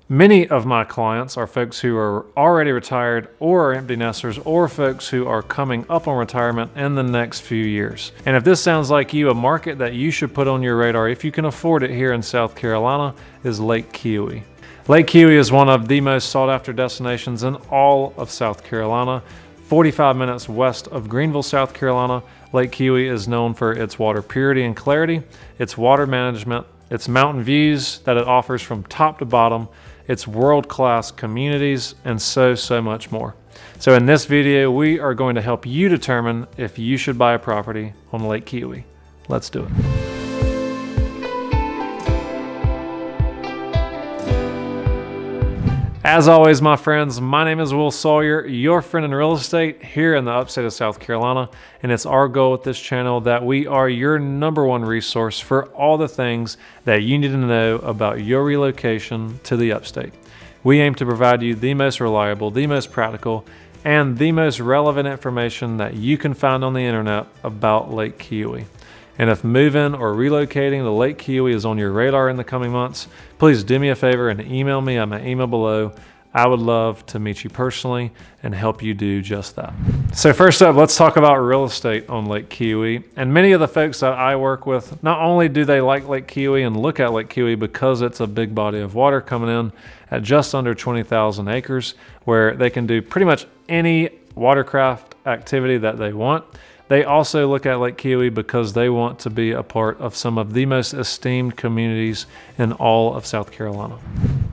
Many of my clients are folks who are already retired or are empty nesters or folks who are coming up on retirement in the next few years. And if this sounds like you, a market that you should put on your radar if you can afford it here in South Carolina is Lake Keowee. Lake Keowee is one of the most sought after destinations in all of South Carolina. 45 minutes west of Greenville, South Carolina, Lake Keowee is known for its water purity and clarity, its water management, its mountain views that it offers from top to bottom, its world-class communities, and so much more. So in this video, we are going to help you determine if you should buy a property on Lake Keowee. Let's do it. As always, my friends, my name is Will Sawyer, your friend in real estate here in the upstate of South Carolina, and it's our goal with this channel that we are your #1 resource for all the things that you need to know about your relocation to the upstate. We aim to provide you the most reliable, the most practical, and the most relevant information that you can find on the internet about Lake Keowee. And if moving or relocating to Lake Keowee is on your radar in the coming months, please do me a favor and email me at my email below. I would love to meet you personally and help you do just that. So first up, let's talk about real estate on Lake Keowee. And many of the folks that I work with, not only do they like Lake Keowee and look at Lake Keowee because it's a big body of water coming in at just under 20,000 acres, where they can do pretty much any watercraft activity that they want. They also look at Lake Keowee because they want to be a part of some of the most esteemed communities in all of South Carolina.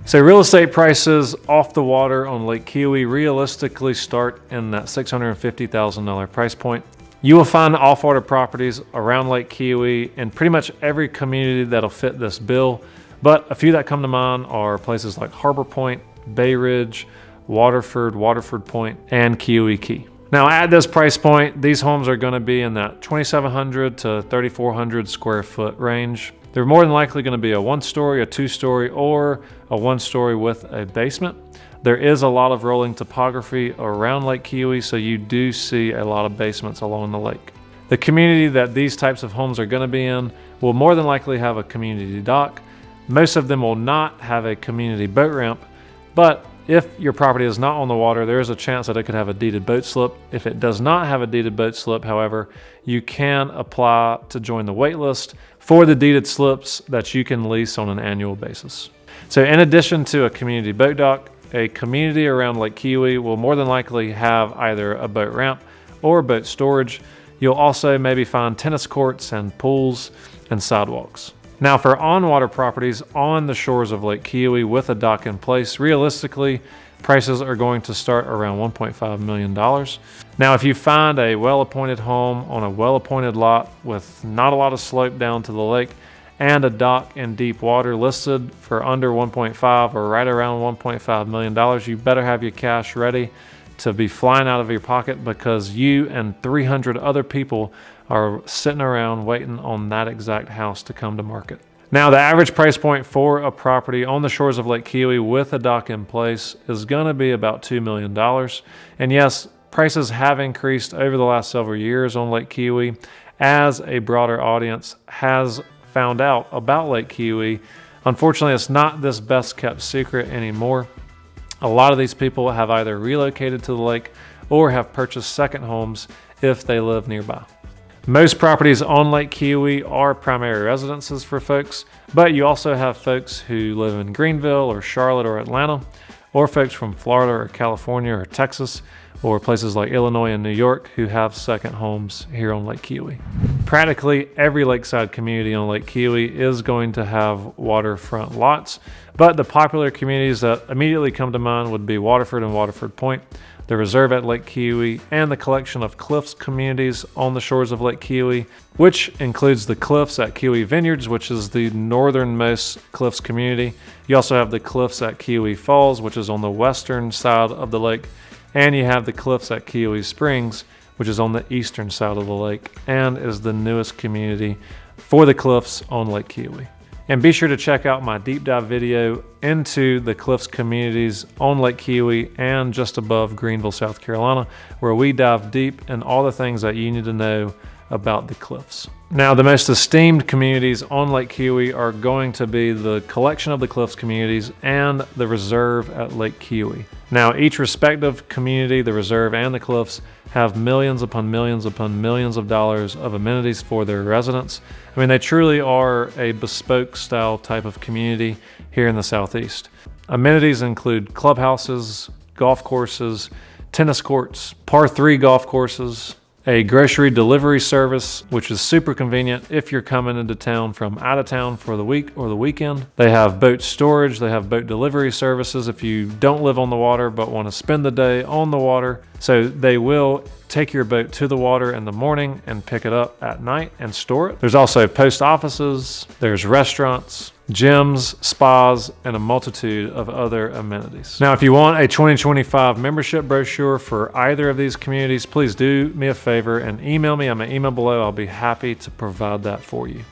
So real estate prices off the water on Lake Keowee realistically start in that $650,000 price point. You will find off-water properties around Lake Keowee in pretty much every community that'll fit this bill, but a few that come to mind are places like Harbor Point, Bay Ridge, Waterford Point, and Keowee Key. Now at this price point, these homes are going to be in that 2,700 to 3,400 square foot range. They're more than likely going to be a 1-story, a 2-story, or a 1-story with a basement. There is a lot of rolling topography around Lake Keowee, so you do see a lot of basements along the lake. The community that these types of homes are going to be in will more than likely have a community dock. Most of them will not have a community boat ramp, but if your property is not on the water, there is a chance that it could have a deeded boat slip. If it does not have a deeded boat slip, however, you can apply to join the wait list for the deeded slips that you can lease on an annual basis. So in addition to a community boat dock, a community around Lake Keowee will more than likely have either a boat ramp or boat storage. You'll also maybe find tennis courts and pools and sidewalks. Now for on-water properties on the shores of Lake Keowee with a dock in place, realistically, prices are going to start around $1.5 million. Now if you find a well-appointed home on a well-appointed lot with not a lot of slope down to the lake and a dock in deep water listed for under 1.5 or right around $1.5 million, you better have your cash ready to be flying out of your pocket, because you and 300 other people are sitting around waiting on that exact house to come to market. Now, the average price point for a property on the shores of Lake Keowee with a dock in place is going to be about $2 million. And yes, prices have increased over the last several years on Lake Keowee as a broader audience has found out about Lake Keowee. Unfortunately, it's not this best kept secret anymore. A lot of these people have either relocated to the lake or have purchased second homes if they live nearby. Most properties on Lake Keowee are primary residences for folks, but you also have folks who live in Greenville or Charlotte or Atlanta, or folks from Florida or California or Texas, or places like Illinois and New York who have second homes here on Lake Keowee. Practically every lakeside community on Lake Keowee is going to have waterfront lots, but the popular communities that immediately come to mind would be Waterford and Waterford Point, the reserve at Lake Keowee, and the collection of cliffs communities on the shores of Lake Keowee, which includes the cliffs at Keowee Vineyards, which is the northernmost cliffs community. You also have the cliffs at Keowee Falls, which is on the western side of the lake, and you have the cliffs at Keowee Springs, which is on the eastern side of the lake and is the newest community for the cliffs on Lake Keowee. And be sure to check out my deep dive video into the cliffs communities on Lake Keowee and just above Greenville, South Carolina, where we dive deep in all the things that you need to know about the cliffs. Now, the most esteemed communities on Lake Keowee are going to be the collection of the cliffs communities and the reserve at Lake Keowee. Now, each respective community, the reserve and the cliffs, have millions upon millions upon millions of dollars of amenities for their residents. I mean, they truly are a bespoke style type of community here in the Southeast. Amenities include clubhouses, golf courses, tennis courts, par 3 golf courses, a grocery delivery service, which is super convenient if you're coming into town from out of town for the week or the weekend. They have boat storage, they have boat delivery services if you don't live on the water but want to spend the day on the water. So they will take your boat to the water in the morning and pick it up at night and store it. There's also post offices, there's restaurants, gyms, spas, and a multitude of other amenities. Now, if you want a 2025 membership brochure for either of these communities, please do me a favor and email me on my email below. I'll be happy to provide that for you.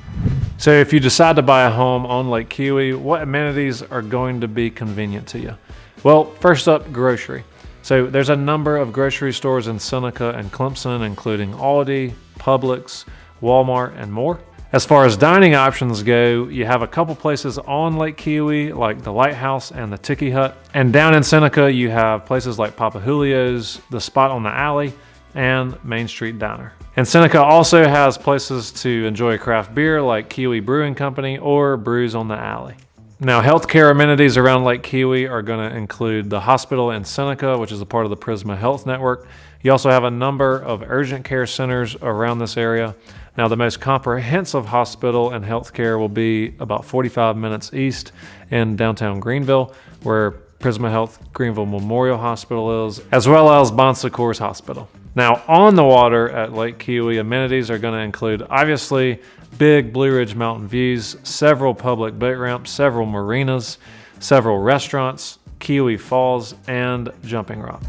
So if you decide to buy a home on Lake Keowee, what amenities are going to be convenient to you? Well, first up, grocery. So there's a number of grocery stores in Seneca and Clemson, including Aldi, Publix, Walmart, and more. As far as dining options go, you have a couple places on Lake Keowee, like the Lighthouse and the Tiki Hut. And down in Seneca, you have places like Papa Julio's, the Spot on the Alley, and Main Street Diner. And Seneca also has places to enjoy craft beer like Keowee Brewing Company or Brews on the Alley. Now, healthcare amenities around Lake Keowee are going to include the hospital in Seneca, which is a part of the Prisma Health Network. You also have a number of urgent care centers around this area. Now, the most comprehensive hospital and healthcare will be about 45 minutes east in downtown Greenville, where Prisma Health Greenville Memorial Hospital is, as well as Bon Secours Hospital. Now, on the water at Lake Keowee, amenities are going to include, obviously, big Blue Ridge Mountain views, several public boat ramps, several marinas, several restaurants, Keowee Falls, and Jumping Rock.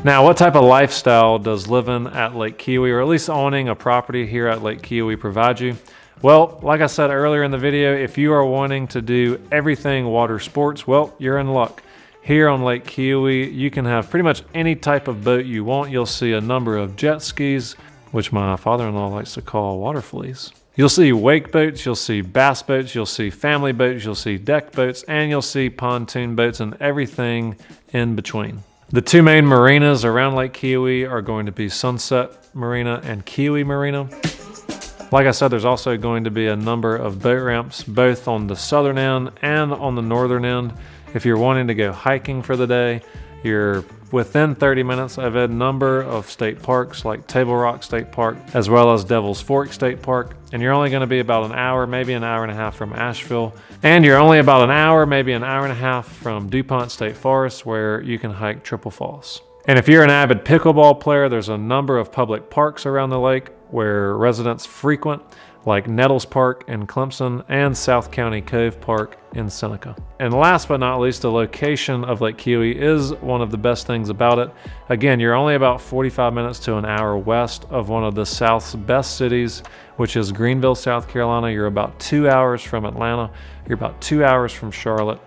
Now, what type of lifestyle does living at Lake Keowee, or at least owning a property here at Lake Keowee, provide you? Well, like I said earlier in the video, if you are wanting to do everything water sports, well, you're in luck. Here on Lake Keowee, you can have pretty much any type of boat you want. You'll see a number of jet skis, which my father-in-law likes to call water fleas. You'll see wake boats, you'll see bass boats, you'll see family boats, you'll see deck boats, and you'll see pontoon boats and everything in between. The two main marinas around Lake Keowee are going to be Sunset Marina and Keowee Marina. Like I said, there's also going to be a number of boat ramps, both on the southern end and on the northern end. If you're wanting to go hiking for the day, you're within 30 minutes of a number of state parks like Table Rock State Park, as well as Devil's Fork State Park. And you're only going to be about an hour, maybe an hour and a half from Asheville. And you're only about an hour, maybe an hour and a half from DuPont State Forest, where you can hike Triple Falls. And if you're an avid pickleball player, there's a number of public parks around the lake where residents frequent, like Nettles Park in Clemson and South County Cove Park in Seneca. And last but not least, the location of Lake Keowee is one of the best things about it. Again, you're only about 45 minutes to an hour west of one of the South's best cities, which is Greenville, South Carolina. You're about 2 hours from Atlanta. You're about 2 hours from Charlotte.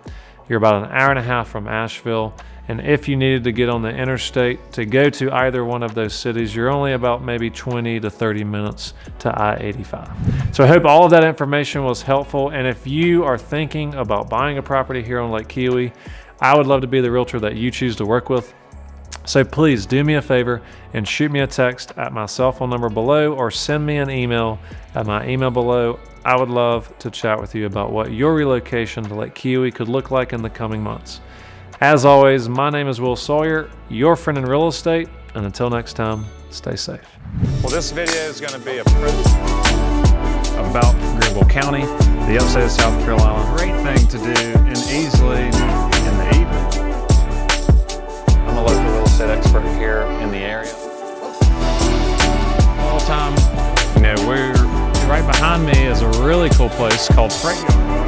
You're about an hour and a half from Asheville. And if you needed to get on the interstate to go to either one of those cities, you're only about maybe 20 to 30 minutes to I-85. So I hope all of that information was helpful. And if you are thinking about buying a property here on Lake Keowee, I would love to be the realtor that you choose to work with. So please do me a favor and shoot me a text at my cell phone number below, or send me an email at my email below. I would love to chat with you about what your relocation to Lake Keowee could look like in the coming months. As always, my name is Will Sawyer, your friend in real estate, and until next time, stay safe. Well, this video is going to be a about Greenville County, the upstate of South Carolina. Great thing to do and easily in the evening. I'm a local real estate expert here in the area. All the time, we're right behind me is a really cool place called Freight Yard.